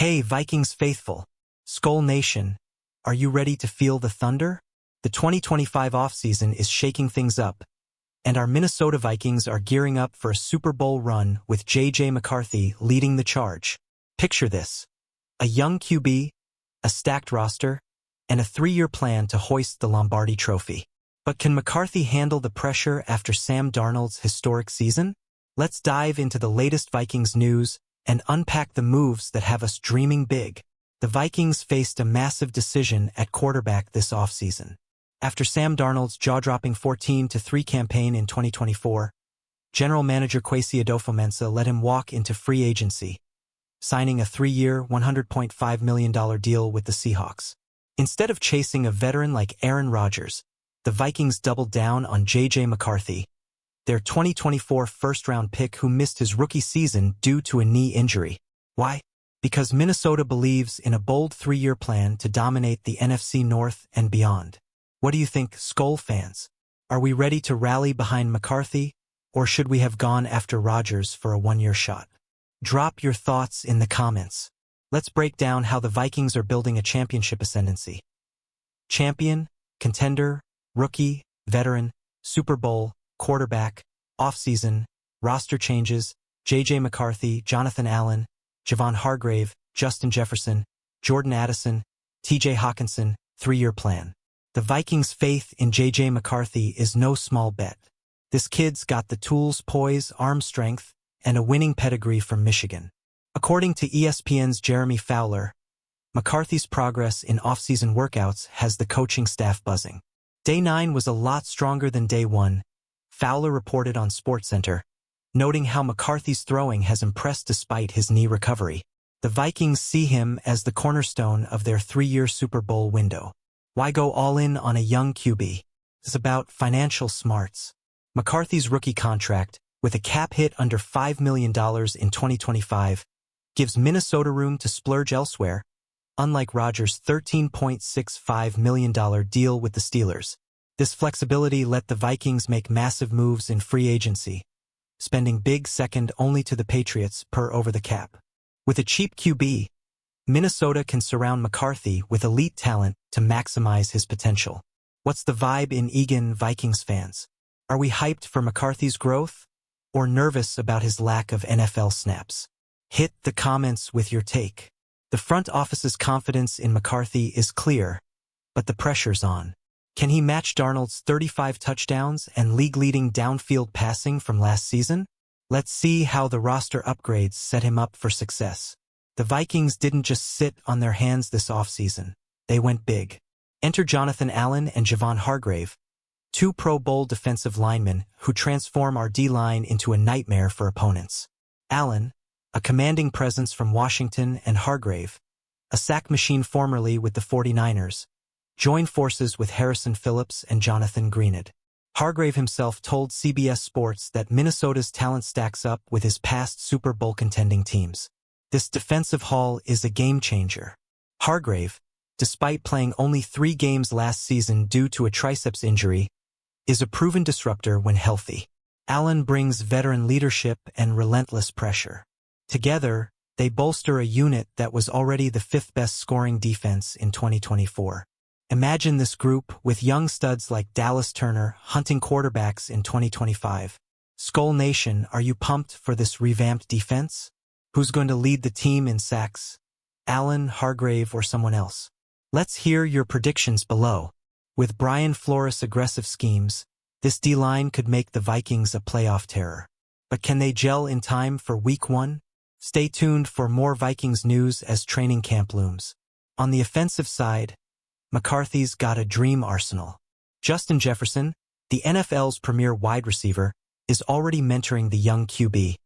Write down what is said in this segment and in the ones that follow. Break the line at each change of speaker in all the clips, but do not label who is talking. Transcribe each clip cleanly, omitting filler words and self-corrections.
Hey, Vikings faithful, Skull Nation, are you ready to feel the thunder? The 2025 offseason is shaking things up, and our Minnesota Vikings are gearing up for a Super Bowl run with J.J. McCarthy leading the charge. Picture this: a young QB, a stacked roster, and a 3-year plan to hoist the Lombardi Trophy. But can McCarthy handle the pressure after Sam Darnold's historic season? Let's dive into the latest Vikings news and unpack the moves that have us dreaming big. The Vikings faced a massive decision at quarterback this offseason. After Sam Darnold's jaw-dropping 14-3 campaign in 2024, General Manager Kwesi Adofo-Mensah let him walk into free agency, signing a 3-year, $100.5 million deal with the Seahawks. Instead of chasing a veteran like Aaron Rodgers, the Vikings doubled down on J.J. McCarthy, their 2024 first-round pick who missed his rookie season due to a knee injury. Why? Because Minnesota believes in a bold 3-year plan to dominate the NFC North and beyond. What do you think, Skull fans? Are we ready to rally behind McCarthy, or should we have gone after Rodgers for a 1-year shot? Drop your thoughts in the comments. Let's break down how the Vikings are building a championship ascendancy. Champion, contender, rookie, veteran, Super Bowl, quarterback, offseason, roster changes, J.J. McCarthy, Jonathan Allen, Javon Hargrave, Justin Jefferson, Jordan Addison, T.J. Hawkinson, 3-year plan. The Vikings' faith in J.J. McCarthy is no small bet. This kid's got the tools, poise, arm strength, and a winning pedigree from Michigan. According to ESPN's Jeremy Fowler, McCarthy's progress in off-season workouts has the coaching staff buzzing. Day 9 was a lot stronger than Day 1, Fowler reported on SportsCenter, noting how McCarthy's throwing has impressed despite his knee recovery. The Vikings see him as the cornerstone of their 3-year Super Bowl window. Why go all in on a young QB? It's about financial smarts. McCarthy's rookie contract, with a cap hit under $5 million in 2025, gives Minnesota room to splurge elsewhere, unlike Rodgers' $13.65 million deal with the Steelers. This flexibility let the Vikings make massive moves in free agency, spending big second only to the Patriots per over the cap. With a cheap QB, Minnesota can surround McCarthy with elite talent to maximize his potential. What's the vibe in Eagan, Vikings fans? Are we hyped for McCarthy's growth, or nervous about his lack of NFL snaps? Hit the comments with your take. The front office's confidence in McCarthy is clear, but the pressure's on. Can he match Darnold's 35 touchdowns and league-leading downfield passing from last season? Let's see how the roster upgrades set him up for success. The Vikings didn't just sit on their hands this offseason. They went big. Enter Jonathan Allen and Javon Hargrave, 2 Pro Bowl defensive linemen who transform our D-line into a nightmare for opponents. Allen, a commanding presence from Washington, and Hargrave, a sack machine formerly with the 49ers, joined forces with Harrison Phillips and Jonathan Greenid. Hargrave himself told CBS Sports that Minnesota's talent stacks up with his past Super Bowl contending teams. This defensive haul is a game-changer. Hargrave, despite playing only 3 games last season due to a triceps injury, is a proven disruptor when healthy. Allen brings veteran leadership and relentless pressure. Together, they bolster a unit that was already the 5th best scoring defense in 2024. Imagine this group with young studs like Dallas Turner hunting quarterbacks in 2025. Skull Nation, are you pumped for this revamped defense? Who's going to lead the team in sacks? Allen, Hargrave, or someone else? Let's hear your predictions below. With Brian Flores' aggressive schemes, this D-line could make the Vikings a playoff terror. But can they gel in time for Week 1? Stay tuned for more Vikings news as training camp looms. On the offensive side, McCarthy's got a dream arsenal. Justin Jefferson, the NFL's premier wide receiver, is already mentoring the young QB,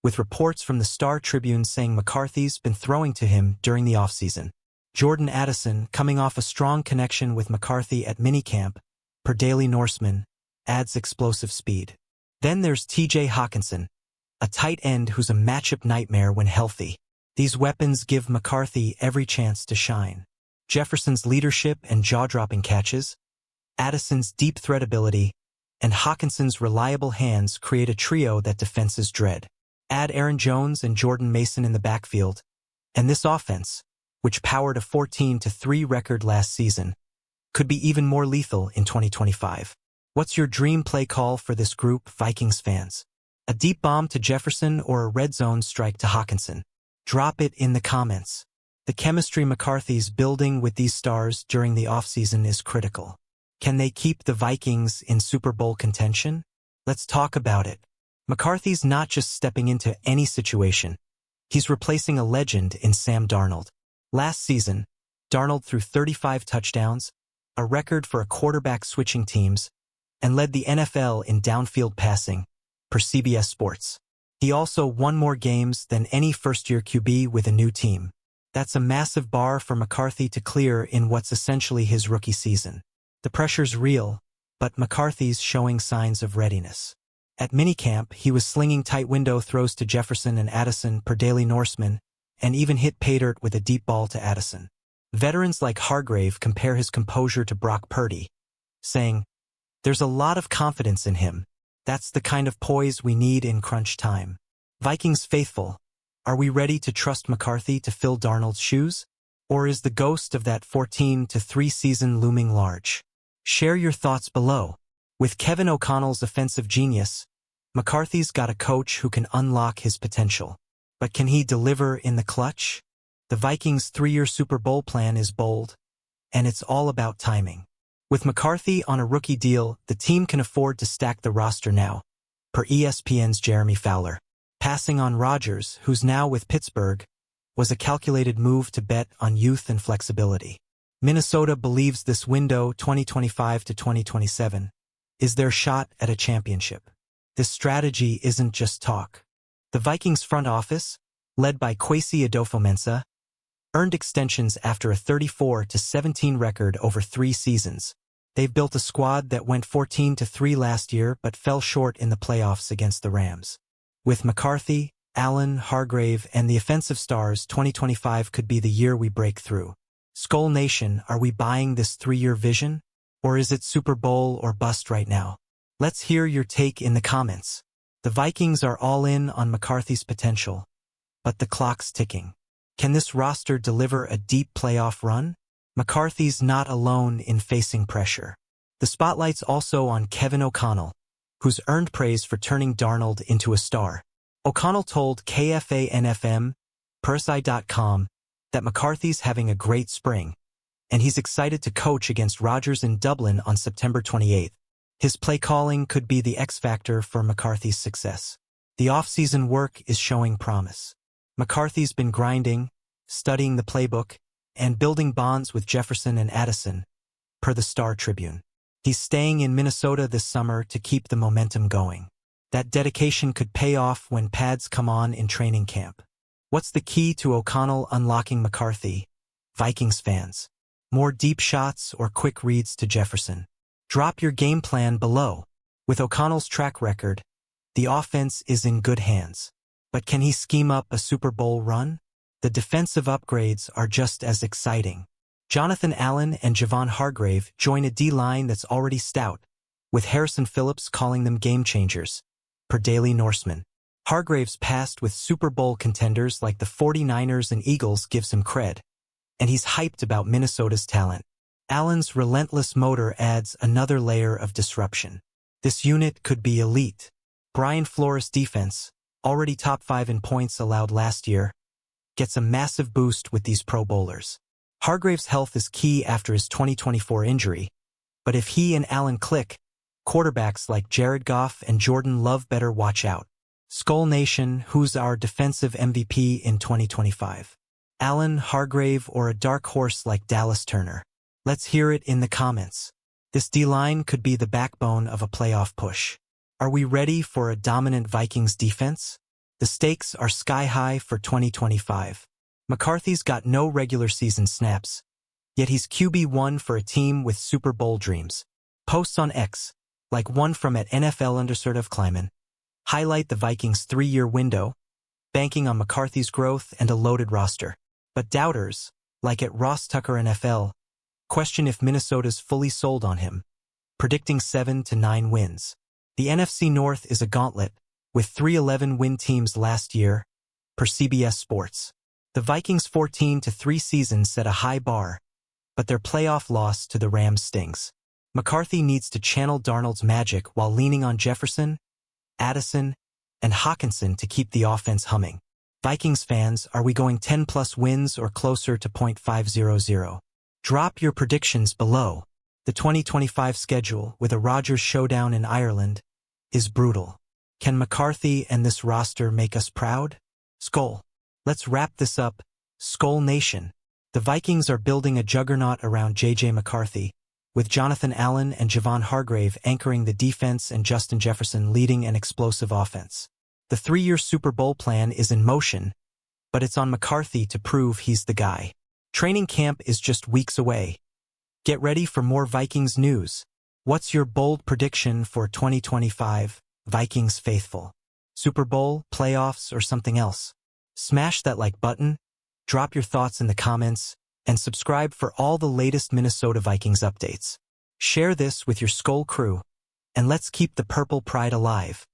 with reports from the Star Tribune saying McCarthy's been throwing to him during the offseason. Jordan Addison, coming off a strong connection with McCarthy at minicamp, per Daily Norseman, adds explosive speed. Then there's T.J. Hawkinson, a tight end who's a matchup nightmare when healthy. These weapons give McCarthy every chance to shine. Jefferson's leadership and jaw-dropping catches, Addison's deep threat ability, and Hawkinson's reliable hands create a trio that defenses dread. Add Aaron Jones and Jordan Mason in the backfield, And this offense, which powered a 14-3 record last season, could be even more lethal in 2025. What's your dream play call for this group, Vikings fans? A deep bomb to Jefferson or a red zone strike to Hawkinson? Drop it in the comments. The chemistry McCarthy's building with these stars during the offseason is critical. Can they keep the Vikings in Super Bowl contention? Let's talk about it. McCarthy's not just stepping into any situation. He's replacing a legend in Sam Darnold. Last season, Darnold threw 35 touchdowns, a record for a quarterback switching teams, and led the NFL in downfield passing, per CBS Sports. He also won more games than any first-year QB with a new team. That's a massive bar for McCarthy to clear in what's essentially his rookie season. The pressure's real, but McCarthy's showing signs of readiness. At minicamp, he was slinging tight window throws to Jefferson and Addison per Daily Norseman, and even hit paydirt with a deep ball to Addison. Veterans like Hargrave compare his composure to Brock Purdy, saying, "There's a lot of confidence in him. That's the kind of poise we need in crunch time." Vikings faithful, are we ready to trust McCarthy to fill Darnold's shoes? Or is the ghost of that 14-3 season looming large? Share your thoughts below. With Kevin O'Connell's offensive genius, McCarthy's got a coach who can unlock his potential. But can he deliver in the clutch? The Vikings' 3-year Super Bowl plan is bold, and it's all about timing. With McCarthy on a rookie deal, the team can afford to stack the roster now, per ESPN's Jeremy Fowler. Passing on Rodgers, who's now with Pittsburgh, was a calculated move to bet on youth and flexibility. Minnesota believes this window, 2025 to 2027, is their shot at a championship. This strategy isn't just talk. The Vikings front office, led by Kwesi Adofo-Mensah, earned extensions after a 34-17 record over 3 seasons. They've built a squad that went 14-3 last year but fell short in the playoffs against the Rams. With McCarthy, Allen, Hargrave, and the offensive stars, 2025 could be the year we break through. Skull Nation, are we buying this 3-year vision? Or is it Super Bowl or bust right now? Let's hear your take in the comments. The Vikings are all in on McCarthy's potential, but the clock's ticking. Can this roster deliver a deep playoff run? McCarthy's not alone in facing pressure. The spotlight's also on Kevin O'Connell, who's earned praise for turning Darnold into a star. O'Connell told KFAN-FM, PerSI.com, that McCarthy's having a great spring, and he's excited to coach against Rodgers in Dublin on September 28th. His play calling could be the X factor for McCarthy's success. The off-season work is showing promise. McCarthy's been grinding, studying the playbook, and building bonds with Jefferson and Addison, per the Star Tribune. He's staying in Minnesota this summer to keep the momentum going. That dedication could pay off when pads come on in training camp. What's the key to O'Connell unlocking McCarthy? Vikings fans, more deep shots or quick reads to Jefferson? Drop your game plan below. With O'Connell's track record, the offense is in good hands. But can he scheme up a Super Bowl run? The defensive upgrades are just as exciting. Jonathan Allen and Javon Hargrave join a D-line that's already stout, with Harrison Phillips calling them game changers, per Daily Norseman. Hargrave's past with Super Bowl contenders like the 49ers and Eagles gives him cred, and he's hyped about Minnesota's talent. Allen's relentless motor adds another layer of disruption. This unit could be elite. Brian Flores' defense, already top 5 in points allowed last year, gets a massive boost with these Pro Bowlers. Hargrave's health is key after his 2024 injury, but if he and Allen click, quarterbacks like Jared Goff and Jordan Love better watch out. Skull Nation, who's our defensive MVP in 2025? Allen, Hargrave, or a dark horse like Dallas Turner? Let's hear it in the comments. This D-line could be the backbone of a playoff push. Are we ready for a dominant Vikings defense? The stakes are sky high for 2025. McCarthy's got no regular season snaps, yet he's QB1 for a team with Super Bowl dreams. Posts on X, like one from at NFL_Kleiman, highlight the Vikings' 3-year window, banking on McCarthy's growth and a loaded roster. But doubters, like at Ross Tucker NFL, question if Minnesota's fully sold on him, predicting 7-9 wins. The NFC North is a gauntlet, with 3 11-win teams last year, per CBS Sports. The The Vikings' 14-3 season set a high bar, but their playoff loss to the Rams stings. McCarthy needs to channel Darnold's magic while leaning on Jefferson, Addison, and Hawkinson to keep the offense humming. Vikings fans, are we going 10-plus wins or closer to .500? Drop your predictions below. The 2025 schedule, with a Rodgers showdown in Ireland, is brutal. Can McCarthy and this roster make us proud? Skol. Let's wrap this up. Skol Nation. The Vikings are building a juggernaut around J.J. McCarthy, with Jonathan Allen and Javon Hargrave anchoring the defense and Justin Jefferson leading an explosive offense. The 3-year Super Bowl plan is in motion, but it's on McCarthy to prove he's the guy. Training camp is just weeks away. Get ready for more Vikings news. What's your bold prediction for 2025, Vikings faithful? Super Bowl, playoffs, or something else? Smash that like button, drop your thoughts in the comments, and subscribe for all the latest Minnesota Vikings updates. Share this with your Skol crew, and let's keep the purple pride alive.